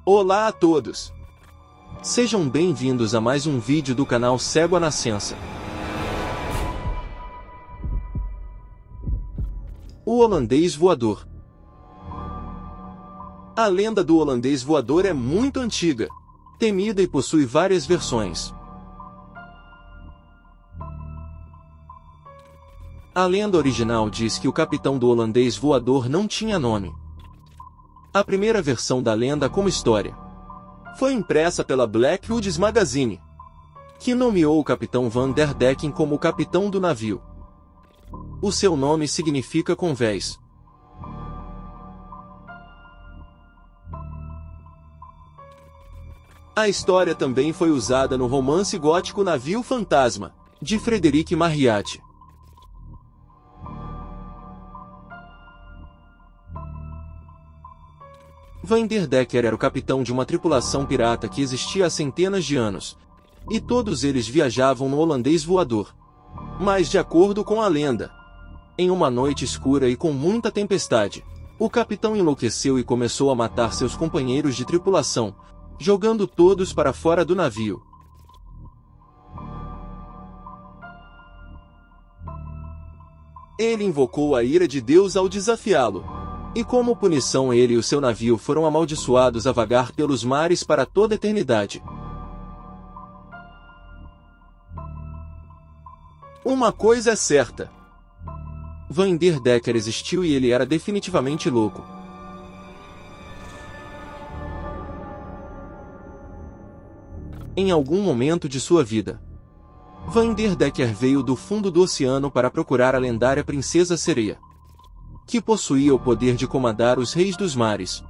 Olá a todos! Sejam bem-vindos a mais um vídeo do canal Cego à Nascença. O holandês voador. A lenda do holandês voador é muito antiga, temida e possui várias versões. A lenda original diz que o capitão do holandês voador não tinha nome. A primeira versão da lenda como história foi impressa pela Blackwood's Magazine, que nomeou o capitão Van der Decken como o capitão do navio. O seu nome significa convés. A história também foi usada no romance gótico Navio Fantasma, de Frederic Marryat. Van der Decken era o capitão de uma tripulação pirata que existia há centenas de anos, e todos eles viajavam no holandês voador. Mas de acordo com a lenda, em uma noite escura e com muita tempestade, o capitão enlouqueceu e começou a matar seus companheiros de tripulação, jogando todos para fora do navio. Ele invocou a ira de Deus ao desafiá-lo. E como punição ele e o seu navio foram amaldiçoados a vagar pelos mares para toda a eternidade. Uma coisa é certa. Van der Decken existiu e ele era definitivamente louco. Em algum momento de sua vida, Van der Decken veio do fundo do oceano para procurar a lendária Princesa Sereia, que possuía o poder de comandar os reis dos mares.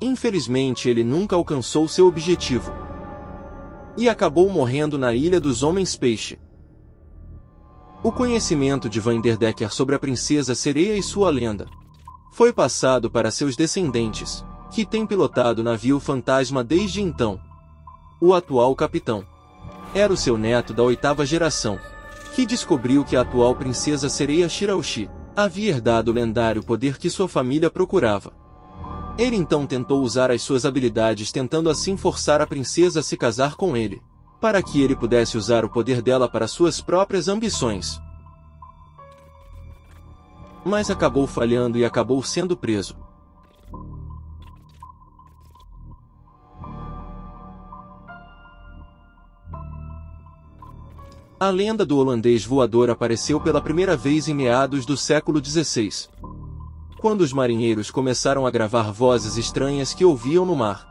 Infelizmente ele nunca alcançou seu objetivo, e acabou morrendo na Ilha dos Homens-Peixe. O conhecimento de Van der Decken sobre a Princesa Sereia e sua lenda foi passado para seus descendentes, que têm pilotado o navio fantasma desde então. O atual capitão era o seu neto da 8ª geração, que descobriu que a atual Princesa Sereia Shiraushi havia herdado o lendário poder que sua família procurava. Ele então tentou usar as suas habilidades, tentando assim forçar a princesa a se casar com ele, para que ele pudesse usar o poder dela para suas próprias ambições. Mas acabou falhando e acabou sendo preso. A lenda do holandês voador apareceu pela primeira vez em meados do século XVI, quando os marinheiros começaram a gravar vozes estranhas que ouviam no mar.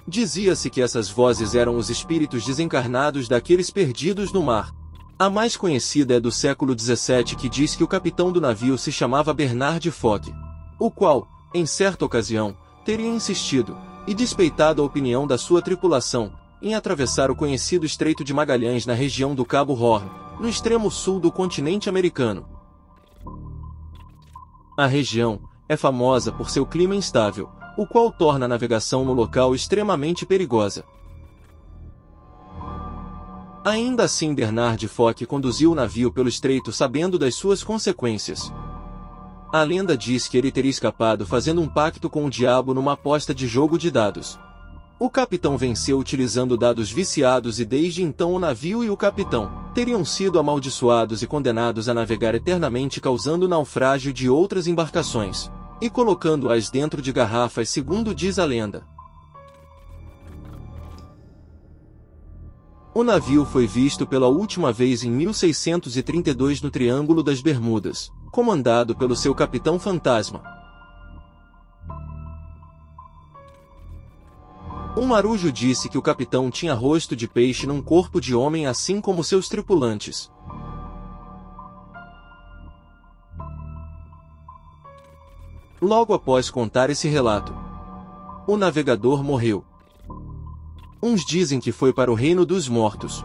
Dizia-se que essas vozes eram os espíritos desencarnados daqueles perdidos no mar. A mais conhecida é do século XVII, que diz que o capitão do navio se chamava Bernard Foch, o qual, em certa ocasião, teria insistido, e despeitado a opinião da sua tripulação, em atravessar o conhecido Estreito de Magalhães na região do Cabo Horn, no extremo sul do continente americano. A região é famosa por seu clima instável, o qual torna a navegação no local extremamente perigosa. Ainda assim, Bernard Foch conduziu o navio pelo estreito sabendo das suas consequências. A lenda diz que ele teria escapado fazendo um pacto com o diabo numa aposta de jogo de dados. O capitão venceu utilizando dados viciados e desde então o navio e o capitão teriam sido amaldiçoados e condenados a navegar eternamente, causando o naufrágio de outras embarcações e colocando-as dentro de garrafas, segundo diz a lenda. O navio foi visto pela última vez em 1632 no Triângulo das Bermudas, comandado pelo seu capitão fantasma. Um marujo disse que o capitão tinha rosto de peixe num corpo de homem, assim como seus tripulantes. Logo após contar esse relato, o navegador morreu. Uns dizem que foi para o reino dos mortos,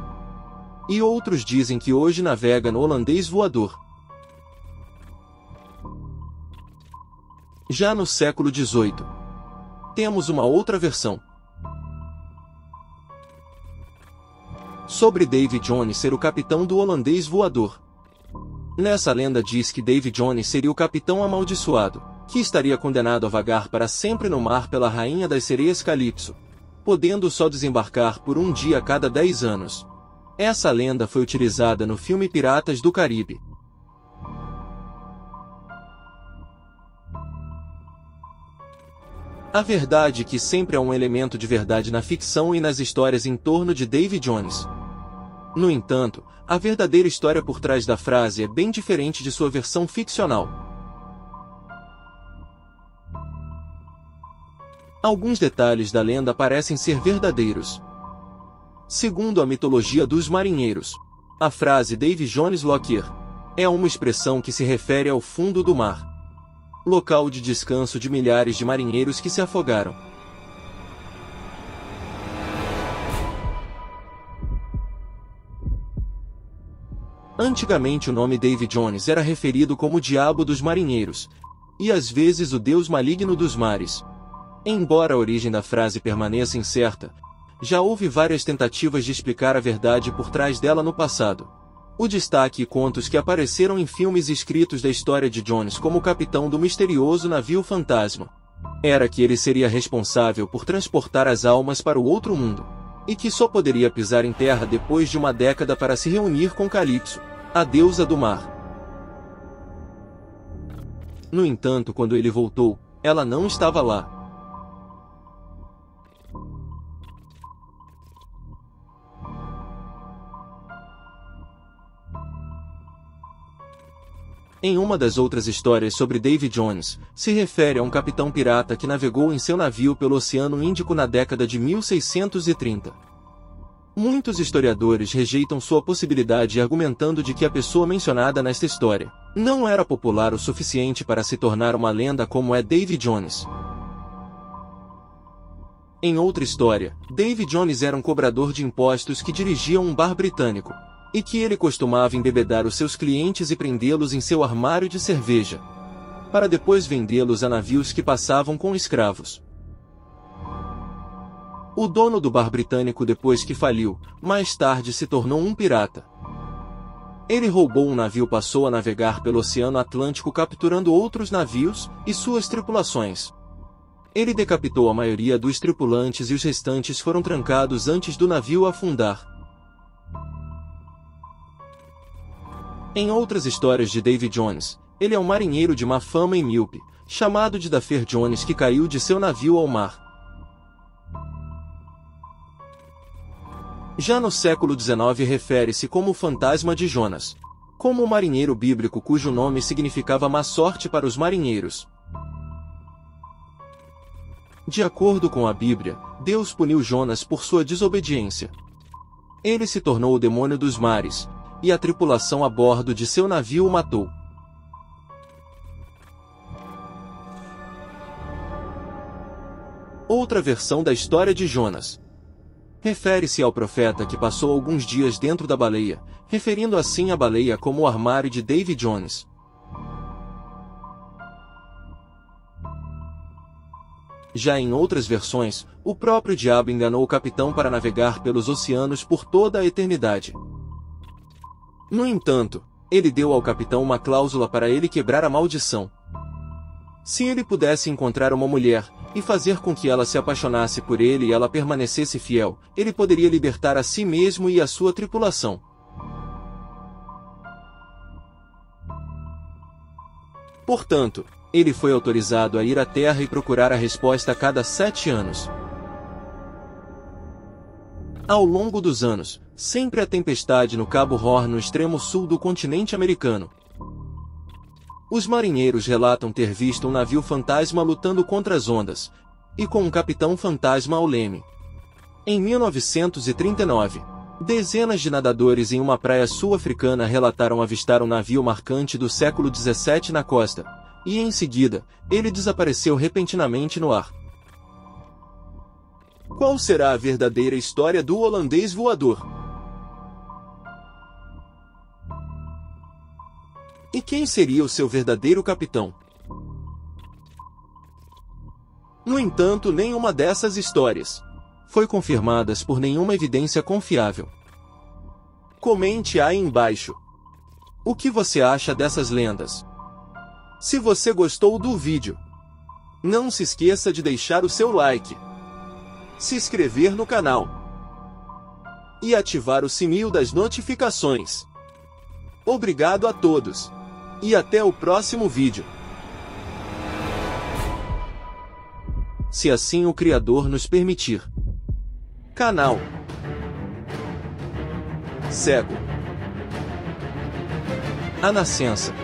e outros dizem que hoje navega no holandês voador. Já no século XVIII, temos uma outra versão sobre David Jones ser o capitão do holandês voador. Nessa lenda diz que David Jones seria o capitão amaldiçoado, que estaria condenado a vagar para sempre no mar pela rainha das sereias Calypso, podendo só desembarcar por um dia a cada 10 anos. Essa lenda foi utilizada no filme Piratas do Caribe. A verdade é que sempre há um elemento de verdade na ficção e nas histórias em torno de Davy Jones. No entanto, a verdadeira história por trás da frase é bem diferente de sua versão ficcional. Alguns detalhes da lenda parecem ser verdadeiros. Segundo a mitologia dos marinheiros, a frase Davy Jones Lockyer é uma expressão que se refere ao fundo do mar, local de descanso de milhares de marinheiros que se afogaram. Antigamente o nome Davy Jones era referido como o diabo dos marinheiros, e às vezes o deus maligno dos mares. Embora a origem da frase permaneça incerta, já houve várias tentativas de explicar a verdade por trás dela no passado. O destaque e contos que apareceram em filmes escritos da história de Jones como o capitão do misterioso navio fantasma era que ele seria responsável por transportar as almas para o outro mundo, e que só poderia pisar em terra depois de uma década para se reunir com Calypso, a deusa do mar. No entanto, quando ele voltou, ela não estava lá. Em uma das outras histórias sobre Davy Jones, se refere a um capitão pirata que navegou em seu navio pelo Oceano Índico na década de 1630. Muitos historiadores rejeitam sua possibilidade argumentando de que a pessoa mencionada nesta história não era popular o suficiente para se tornar uma lenda como é Davy Jones. Em outra história, Davy Jones era um cobrador de impostos que dirigia um bar britânico, e que ele costumava embebedar os seus clientes e prendê-los em seu armário de cerveja, para depois vendê-los a navios que passavam com escravos. O dono do bar britânico, depois que faliu, mais tarde se tornou um pirata. Ele roubou um navio e passou a navegar pelo Oceano Atlântico capturando outros navios e suas tripulações. Ele decapitou a maioria dos tripulantes e os restantes foram trancados antes do navio afundar. Em outras histórias de Davy Jones, ele é um marinheiro de má fama e míope, chamado de Daffer Jones, que caiu de seu navio ao mar. Já no século XIX refere-se como o fantasma de Jonas, como o marinheiro bíblico cujo nome significava má sorte para os marinheiros. De acordo com a Bíblia, Deus puniu Jonas por sua desobediência. Ele se tornou o demônio dos mares, e a tripulação a bordo de seu navio o matou. Outra versão da história de Jonas refere-se ao profeta que passou alguns dias dentro da baleia, referindo assim a baleia como o armário de Davy Jones. Já em outras versões, o próprio diabo enganou o capitão para navegar pelos oceanos por toda a eternidade. No entanto, ele deu ao capitão uma cláusula para ele quebrar a maldição. Se ele pudesse encontrar uma mulher, e fazer com que ela se apaixonasse por ele e ela permanecesse fiel, ele poderia libertar a si mesmo e a sua tripulação. Portanto, ele foi autorizado a ir à Terra e procurar a resposta a cada 7 anos. Ao longo dos anos, sempre há tempestade no Cabo Horn no extremo sul do continente americano. Os marinheiros relatam ter visto um navio fantasma lutando contra as ondas, e com um capitão fantasma ao leme. Em 1939, dezenas de nadadores em uma praia sul-africana relataram avistar um navio mercante do século XVII na costa, e em seguida, ele desapareceu repentinamente no ar. Qual será a verdadeira história do holandês voador? E quem seria o seu verdadeiro capitão? No entanto, nenhuma dessas histórias foi confirmadas por nenhuma evidência confiável. Comente aí embaixo. O que você acha dessas lendas? Se você gostou do vídeo, não se esqueça de deixar o seu like, se inscrever no canal e ativar o sininho das notificações. Obrigado a todos e até o próximo vídeo. Se assim o Criador nos permitir. Canal Cego. A Nascença.